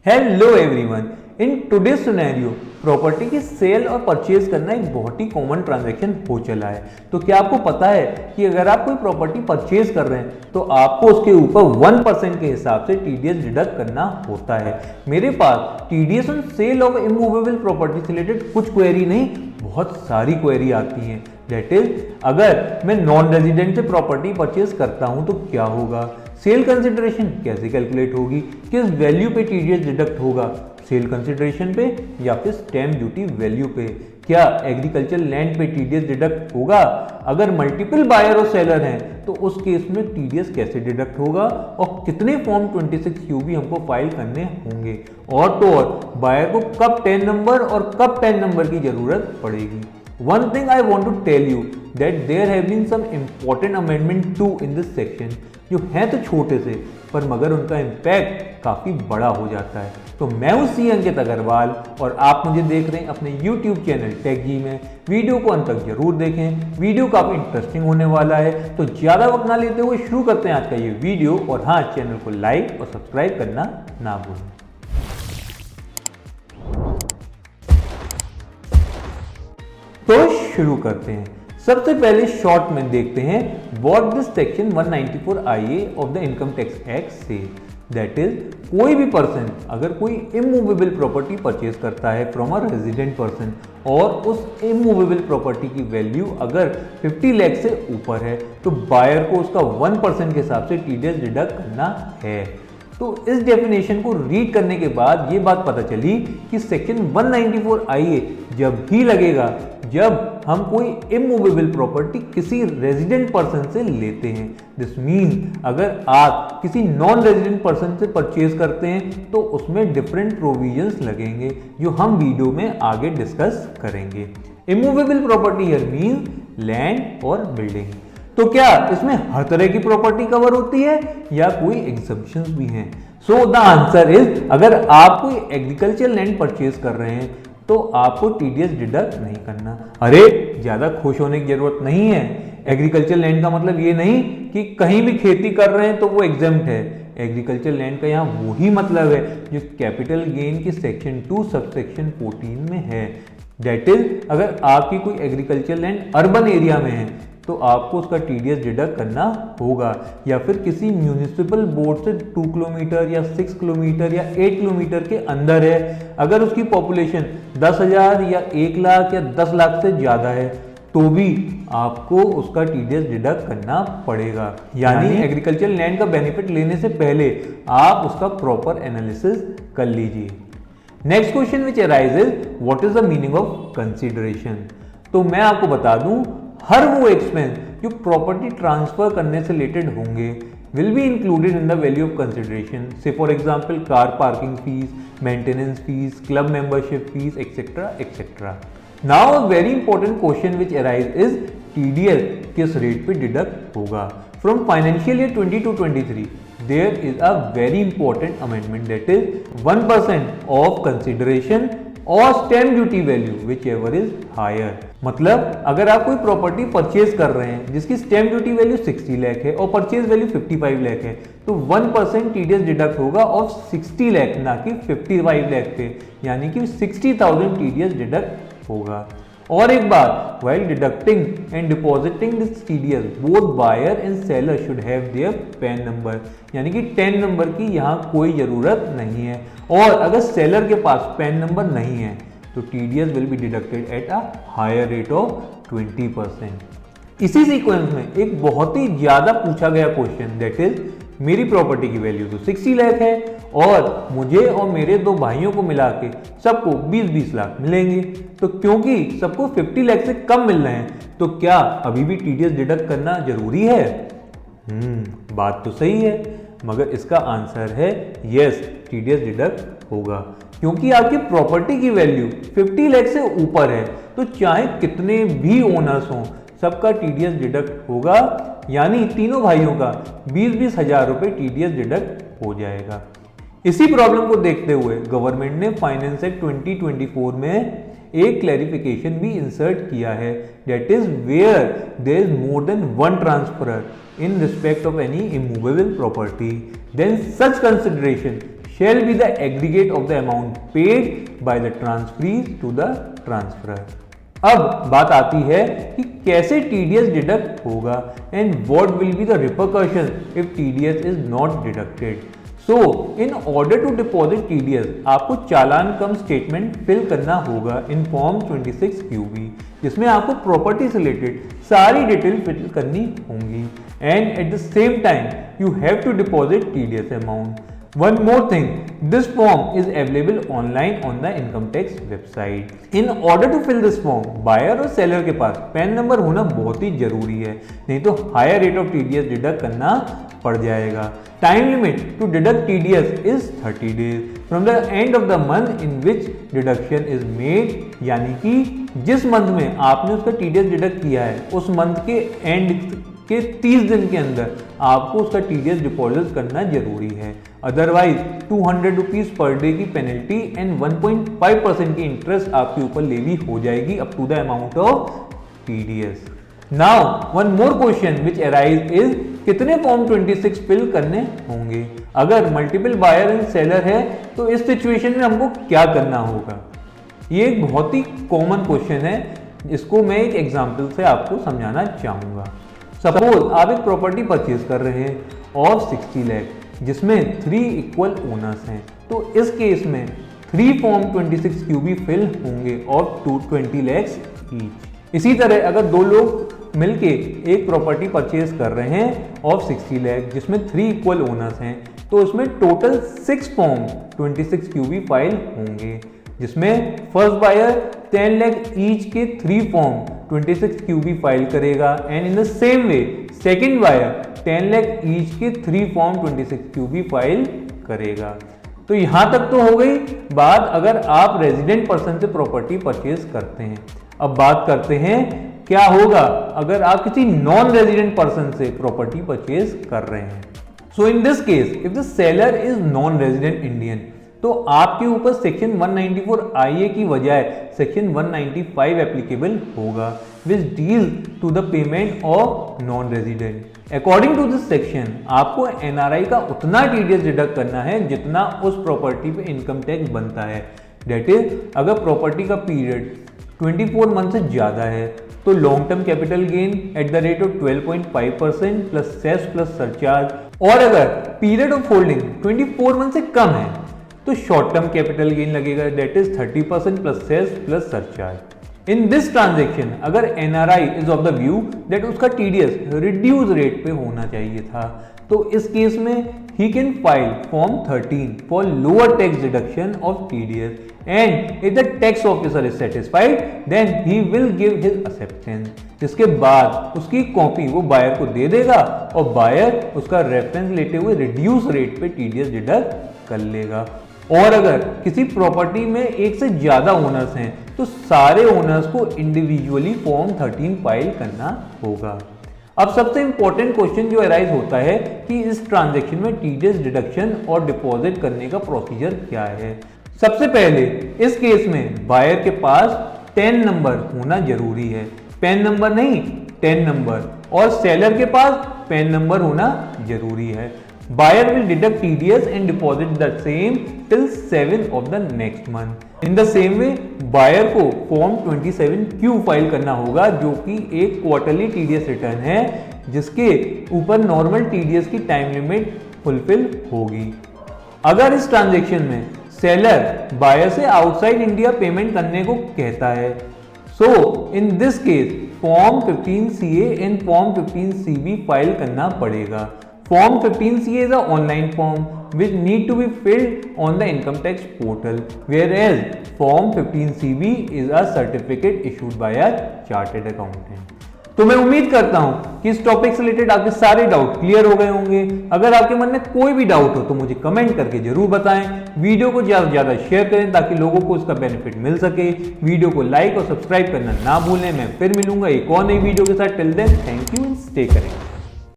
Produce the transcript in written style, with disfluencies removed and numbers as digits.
Hello everyone, in today scenario property की cell और purchase करना एक बहुत ही कॉमन ट्रांजैक्शन हो चला है। तो क्या आपको पता है कि अगर आप कोई प्रॉपर्टी परचेज कर रहे हैं तो आपको उसके ऊपर 1% के हिसाब से टीडीएस डिडक्ट करना होता है। मेरे पास TDS on sale of immovable property से रिलेटेड कुछ क्वेरी नहीं, बहुत सारी क्वेरी आती हैं। दैट इज, अगर मैं नॉन रेजिडेंट से प्रॉपर्टी परचेज करता हूं तो क्या होगा, सेल कंसिडरेशन कैसे कैलकुलेट होगी, किस वैल्यू पे टीडीएस डिडक्ट होगा, सेल कंसिडरेशन पे या फिर स्टैम्प ड्यूटी वैल्यू पे, क्या एग्रीकल्चर लैंड पे टीडीएस डिडक्ट होगा, अगर मल्टीपल बायर और सेलर हैं तो उस केस में टीडीएस कैसे डिडक्ट होगा और कितने फॉर्म 26 हमको फाइल करने होंगे, और तो और बायर को कब 10 नंबर और कब 10 नंबर की जरूरत पड़ेगी। One thing I want to tell you that there have been some important amendment too in this section, जो हैं तो छोटे से पर मगर उनका इम्पैक्ट काफ़ी बड़ा हो जाता है। तो मैं हूँ सी अंकित अग्रवाल और आप मुझे देख रहे हैं अपने YouTube चैनल टेक में। वीडियो को अंत तक जरूर देखें, वीडियो काफ़ी इंटरेस्टिंग होने वाला है। तो ज़्यादा वक्त ना लेते हुए शुरू करते हैं आज का ये वीडियो, और हाँ, चैनल को लाइक और सब्सक्राइब करना ना भूलें। तो शुरू करते हैं। सबसे पहले शॉर्ट में देखते हैं what this section 194 IA of the income tax act से। दैट इज, कोई भी पर्सन अगर कोई इमूवेबल प्रॉपर्टी परचेज करता है फ्रॉम अ रेजिडेंट पर्सन और उस इमूवेबल प्रॉपर्टी की वैल्यू अगर 50 लाख से ऊपर है तो बायर को उसका 1% के हिसाब से टीडीएस डिडक्ट करना है। तो इस डेफिनेशन को रीड करने के बाद ये बात पता चली कि सेक्शन 194 IA जब भी लगेगा जब हम कोई इमूवेबल प्रॉपर्टी किसी रेजिडेंट पर्सन से लेते हैं। दिस मीन अगर आप किसी नॉन रेजिडेंट पर्सन से परचेज करते हैं तो उसमें डिफरेंट प्रोविजंस लगेंगे जो हम वीडियो में आगे डिस्कस करेंगे। Immovable property here mean land और बिल्डिंग। तो क्या इसमें हर तरह की प्रॉपर्टी कवर होती है या कोई एग्जम्पशंस भी हैं? सो द आंसर इज, अगर आप कोई एग्रीकल्चर लैंड परचेज कर रहे हैं तो आपको टीडीएस डिडक्ट नहीं करना। अरे ज्यादा खुश होने की जरूरत नहीं है। एग्रीकल्चर लैंड का मतलब ये नहीं कि कहीं भी खेती कर रहे हैं तो वो एग्जम्प्ट है। एग्रीकल्चर लैंड का यहाँ वही मतलब है जो कैपिटल गेन की सेक्शन 2 सबसेक्शन 14 में है। दैट इज, अगर आपकी कोई एग्रीकल्चर लैंड अर्बन एरिया में है तो आपको उसका टीडीएस डिडक्ट करना होगा, या फिर किसी म्यूनिसिपल बोर्ड से 2 किलोमीटर या 6 किलोमीटर या 8 किलोमीटर के अंदर है। अगर उसकी पॉपुलेशन 10,000 या 1 लाख या 10 लाख से ज़्यादा है तो भी आपको उसका टीडीएस डिडक्ट करना पड़ेगा। यानी एग्रीकल्चर लैंड का बेनिफिट लेने से पहले आप उसका प्रॉपर एनालिसिस कर लीजिए। Next question which arises, what is the meaning of consideration. तो मैं आपको बता दूं, हर वो एक्सपेंस जो प्रॉपर्टी ट्रांसफर करने से रिलेटेड होंगे will be included in the value of consideration. Say for example car parking fees, maintenance fees, club membership fees, et cetera et cetera. Now very important question which arise is, TDS किस rate पे deduct होगा। From financial year 22-23 there is a very important amendment, that is 1% of consideration और stamp duty value whichever is higher. मतलब अगर आप कोई property purchase कर रहे हैं जिसकी स्टैम्प ड्यूटी वैल्यू 60 लाख है और परचेज वैल्यू 55 लाख है तो 1% टीडीएस डिडक्ट होगा ऑफ 60 लाख, ना कि 55 लाख पे, यानी कि 60,000 टीडीएस डिडक्ट होगा। और एक बात, while deducting and depositing this TDS, both buyer and seller should have their PAN number, यानी कि 10 नंबर की यहाँ कोई जरूरत नहीं है। और अगर सेलर के पास PAN नंबर नहीं है तो TDS will be deducted at a higher rate of 20%। इसी सीक्वेंस में एक बहुत ही ज्यादा पूछा गया क्वेश्चन, दैट इज, मेरी प्रॉपर्टी की वैल्यू तो 60 लाख है और मुझे और मेरे दो भाइयों को मिला के सबको 20-20 लाख मिलेंगे। तो क्योंकि सबको 50 लाख से कम मिल रहे हैं तो क्या अभी भी टीडीएस डिडक्ट करना जरूरी है? बात तो सही है, मगर इसका आंसर है यस, टीडीएस डिडक्ट होगा। क्योंकि आपकी प्रॉपर्टी की वैल्यू 50 लाख से ऊपर है तो चाहे कितने भी ओनर्स हों सबका टीडीएस डिडक्ट होगा, यानी तीनों भाइयों का 20-20 हजार रुपए टीडीएस डिडक्ट हो जाएगा। इसी प्रॉब्लम को देखते हुए गवर्नमेंट ने फाइनेंस एक्ट 2024 में एक क्लैरिफिकेशन भी इंसर्ट किया है, that is where there is more than one transferor in respect of any immovable property, then such consideration shall be the aggregate of the amount paid by the transferee to the transferor. अब बात आती है कि कैसे TDS deduct होगा and what will be the repercussion if TDS is not deducted. So, in order to deposit TDS, आपको चालान कम statement fill करना होगा इन फॉर्म 26QB, जिसमें आपको प्रॉपर्टी से रिलेटेड सारी डिटेल फिल करनी होंगी and at the same time you have to deposit TDS amount. One more thing, this form is available online on the income tax website. In order to fill this form, buyer और seller के पास pan number होना बहुत ही जरूरी है, नहीं तो higher rate of TDS deduct करना पड़ जाएगा. Time limit to deduct TDS is 30 days from the end of the month in which deduction is made, यानी कि जिस मंथ में आपने उसका TDS डिडक्ट किया है उस मंथ के एंड के 30 दिन के अंदर आपको उसका TDS डिपॉजिट करना जरूरी है. अदरवाइज 200 रुपीज पर डे की पेनल्टी एंड 1.5% की इंटरेस्ट आपके ऊपर लेवी हो जाएगी up to the amount of TDS. Now one more question which arise is कितने फॉर्म 26 फिल करने होंगे. अगर मल्टीपल बायर एंड सेलर है तो इस सिचुएशन में हमको क्या करना होगा. ये एक बहुत ही कॉमन क्वेश्चन है, इसको मैं एक एग्जाम्पल से आपको समझाना चाहूंगा. सपोज आप एक प्रॉपर्टी परचेज कर रहे हैं ऑफ 60 लाख जिसमें 3 इक्वल ओनर्स हैं, तो इस केस में 3 फॉर्म 26QB फिल होंगे ऑफ 20 lakhs ईच. इसी तरह अगर दो लोग मिलके एक प्रॉपर्टी परचेज कर रहे हैं ऑफ 60 लाख जिसमें 3 इक्वल ओनर्स हैं, तो इसमें टोटल 6 फॉर्म 26QB फाइल होंगे, जिसमें फर्स्ट बायर 10 लाख ईच के 3 फॉर्म 26QB फाइल करेगा and in the same way second buyer 10 lakh each के 3 फॉर्म 26QB फाइल करेगा. तो यहां तक तो हो गई बात अगर आप रेजिडेंट पर्सन से प्रॉपर्टी परचेज करते हैं. अब बात करते हैं क्या होगा अगर आप किसी नॉन रेजिडेंट पर्सन से प्रॉपर्टी परचेज कर रहे हैं. So in this case if the seller is non resident Indian, तो आपके ऊपर सेक्शन 194 IA की बजाय सेक्शन 195 एप्लीकेबल होगा which deal to the payment of non resident. According to this section आपको NRI का उतना TDS डिडक्ट करना है जितना उस प्रॉपर्टी पे इनकम टैक्स बनता है. दैट इज अगर प्रॉपर्टी का पीरियड 24 मंथ से ज्यादा है तो long term capital gain at the rate of 12.5% plus cess plus surcharge, और अगर पीरियड ऑफ होल्डिंग 24 मंथ से कम है तो शॉर्ट टर्म कैपिटल गेन लगेगा that is 30% plus cess plus surcharge. In this transaction अगर NRI is of the view that उसका TDS reduce rate पे होना चाहिए था, तो इस केस में he can file form 13 for lower tax deduction of TDS and if the tax officer is satisfied then he will give his acceptance, जिसके बाद उसकी कॉपी वो बायर को दे देगा और बायर उसका रेफरेंस लेते हुए रिड्यूस रेट पे TDS डिडक्ट कर लेगा. और अगर किसी प्रॉपर्टी में एक से ज्यादा ओनर्स हैं तो सारे ओनर्स को इंडिविजुअली फॉर्म 13 फाइल करना होगा. अब सबसे इंपॉर्टेंट क्वेश्चन जो अराइज होता है कि इस ट्रांजैक्शन में TDS डिडक्शन और डिपॉजिट करने का प्रोसीजर क्या है. सबसे पहले इस केस में बायर के पास 10 नंबर होना जरूरी है, पैन नंबर नहीं 10 नंबर, और सेलर के पास पैन नंबर होना जरूरी है. Buyer will deduct TDS and deposit the same till 7th of the next month. In the same way, buyer को फॉर्म 27Q फाइल करना होगा जो कि एक क्वार्टरली TDS रिटर्न है जिसके ऊपर नॉर्मल TDS की टाइम लिमिट फुलफिल होगी. अगर इस ट्रांजेक्शन में सेलर बायर से आउटसाइड इंडिया पेमेंट करने को कहता है, so in this case form 15CA and form 15CB file करना पड़ेगा. Form 15CA is an online form which need to be filled on the income tax portal, whereas Form 15CB is a certificate issued by a chartered accountant. तो मैं उम्मीद करता हूं कि इस topic से रिलेटेड आपके सारे डाउट क्लियर हो गए होंगे. अगर आपके मन में कोई भी डाउट हो तो मुझे कमेंट करके जरूर बताएं. वीडियो को ज्यादा से ज्यादा शेयर करें ताकि लोगों को इसका बेनिफिट मिल सके. वीडियो को लाइक और सब्सक्राइब करना ना भूलें. मैं फिर मिलूंगा एक और नई वीडियो के साथ. Till then thank you and stay correct.